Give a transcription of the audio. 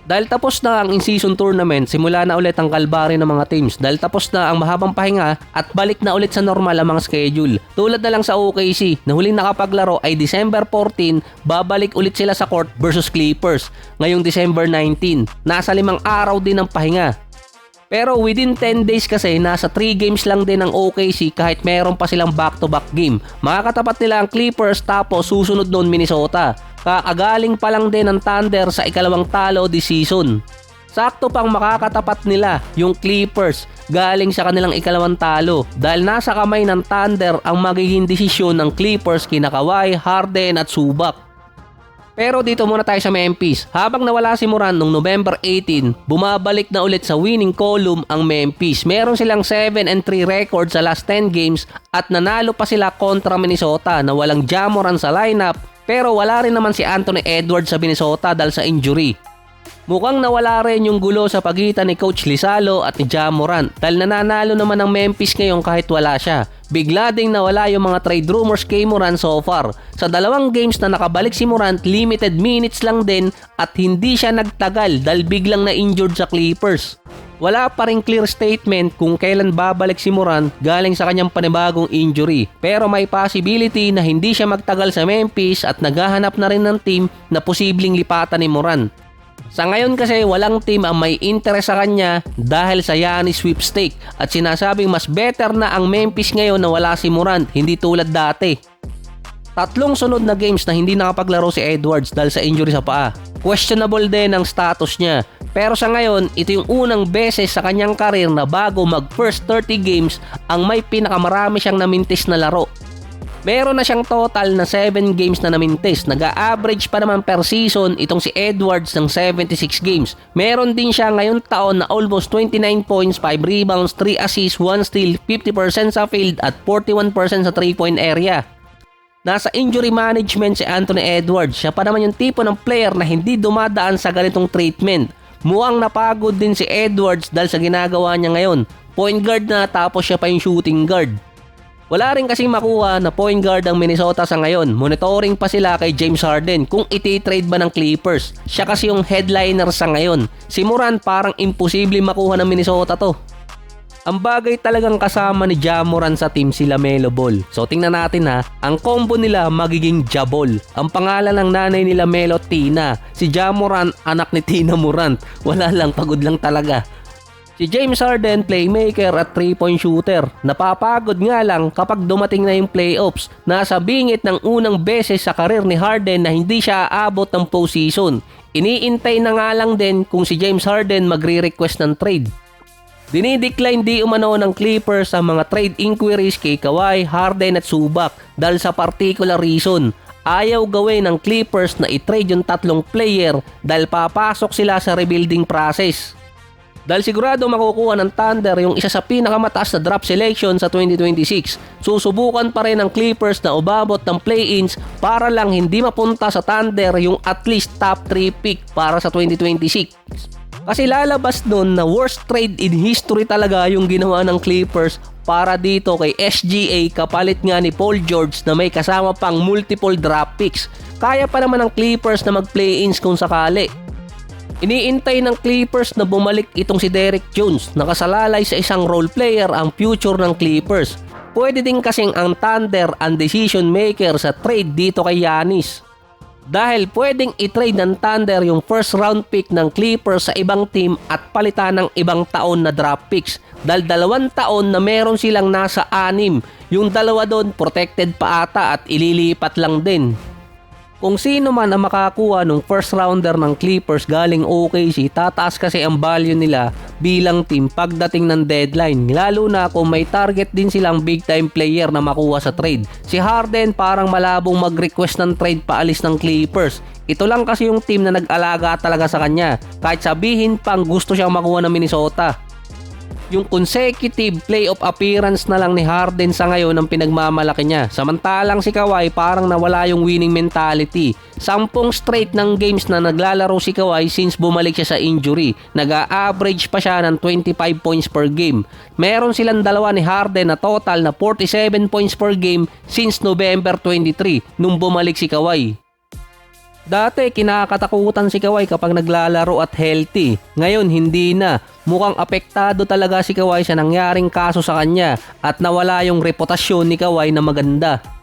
Dahil tapos na ang in-season tournament, simula na ulit ang kalbari ng mga teams. Dahil tapos na ang mahabang pahinga at balik na ulit sa normal ang mga schedule. Tulad na lang sa OKC na huling nakapaglaro ay December 14, babalik ulit sila sa court versus Clippers ngayong December 19. Nasa 5 araw din ang pahinga. Pero within 10 days kasi nasa 3 games lang din ang OKC kahit meron pa silang back-to-back game. Makakatapat nila ang Clippers tapos susunod noon Minnesota. Kakagaling pa lang din ang Thunder sa ikalawang talo this season. Sakto pang makakatapat nila yung Clippers galing sa kanilang ikalawang talo dahil nasa kamay ng Thunder ang magiging desisyon ng Clippers kina Kawhi, Harden at Zubac. Pero dito muna tayo sa Memphis. Habang nawala si Morant noong November 18, bumabalik na ulit sa winning column ang Memphis. Meron silang 7-3 record sa last 10 games at nanalo pa sila kontra Minnesota na walang Ja Morant sa lineup. Pero wala rin naman si Anthony Edwards sa Minnesota dahil sa injury. Mukhang nawala rin yung gulo sa pagitan ni Coach Lizalo at ni Ja Morant dahil nananalo naman ang Memphis ngayon kahit wala siya. Bigla ding nawala yung mga trade rumors kay Morant so far. Sa 2 games na nakabalik si Morant, limited minutes lang din at hindi siya nagtagal dahil biglang na-injured sa Clippers. Wala pa ring clear statement kung kailan babalik si Morant galing sa kanyang panibagong injury. Pero may possibility na hindi siya magtagal sa Memphis at naghahanap na rin ng team na posibleng lipatan ni Morant. Sa ngayon kasi walang team ang may interest sa kanya dahil sa Giannis sweepstake at sinasabing mas better na ang Memphis ngayon na wala si Morant, hindi tulad dati. 3 sunod na games na hindi nakapaglaro si Edwards dahil sa injury sa paa. Questionable din ang status niya. Pero sa ngayon, ito yung unang beses sa kanyang karir na bago mag first 30 games ang may pinakamarami siyang namintis na laro. Meron na siyang total na 7 games na namintis. Nag-a-average pa naman per season itong si Edwards ng 76 games. Meron din siya ngayon taon na almost 29 points, 5 rebounds, 3 assists, 1 steal, 50% sa field at 41% sa 3-point area. Nasa injury management si Anthony Edwards. Siya pa naman yung tipo ng player na hindi dumadaan sa ganitong treatment. Mukhang napagod din si Edwards dahil sa ginagawa niya ngayon. Point guard na tapos siya pa yung shooting guard. Wala rin kasing makuha na point guard ang Minnesota sa ngayon. Monitoring pa sila kay James Harden kung iti-trade ba ng Clippers. Siya kasi yung headliner sa ngayon. Si Morant parang imposible makuha ng Minnesota to. Ang bagay talagang kasama ni Ja Morant sa team si LaMelo Ball. So tingnan natin ha, ang combo nila magiging Ja Ball. Ang pangalan ng nanay ni LaMelo, Tina. Si Ja Morant, anak ni Tina Morant. Wala lang, pagod lang talaga. Si James Harden, playmaker at 3-point shooter. Napapagod nga lang kapag dumating na yung playoffs. Nasa bingit ng unang beses sa karir ni Harden na hindi siya aabot ng postseason. Iniintay na nga lang din kung si James Harden magre-request ng trade. Dinidecline di umano ng Clippers ang mga trade inquiries kay Kawhi, Harden at Zubac dahil sa particular reason. Ayaw gawin ng Clippers na i-trade yung 3 player dahil papasok sila sa rebuilding process. Dahil sigurado makukuha ng Thunder yung isa sa pinakamataas na draft selection sa 2026. Susubukan pa rin ng Clippers na umabot ng play-ins para lang hindi mapunta sa Thunder yung at least top 3 pick para sa 2026. Kasi lalabas nun na worst trade in history talaga yung ginawa ng Clippers para dito kay SGA kapalit nga ni Paul George na may kasama pang multiple draft picks. Kaya pa naman ng Clippers na mag-play-ins kung sakali. Iniintay ng Clippers na bumalik itong si Derrick Jones. Nakasalalay sa isang role player ang future ng Clippers. Pwede din kasing ang Thunder ang decision maker sa trade dito kay Giannis. Dahil pwedeng i-trade ng Thunder yung first round pick ng Clippers sa ibang team at palitan ng ibang taon na draft picks. Dahil 2 taon na meron silang nasa 6. Yung 2 doon protected pa ata at ililipat lang din. Kung sino man ang makakuha ng first rounder ng Clippers galing OKC, tataas kasi ang value nila bilang team pagdating ng deadline. Lalo na kung may target din silang big time player na makuha sa trade. Si Harden parang malabong mag-request ng trade paalis ng Clippers. Ito lang kasi yung team na nag-alaga talaga sa kanya. Kahit sabihin pang gusto siyang makuha ng Minnesota. Yung consecutive playoff appearance na lang ni Harden sa ngayon ang pinagmamalaki niya. Samantalang si Kawhi parang nawala yung winning mentality. 10 straight ng games na naglalaro si Kawhi since bumalik siya sa injury. Nag-a-average pa siya ng 25 points per game. Meron silang dalawa ni Harden na total na 47 points per game since November 23 nung bumalik si Kawhi. Dati kinakatakutan si Kawhi kapag naglalaro at healthy. Ngayon hindi na. Mukhang apektado talaga si Kawhi sa nangyaring kaso sa kanya at nawala yung reputasyon ni Kawhi na maganda.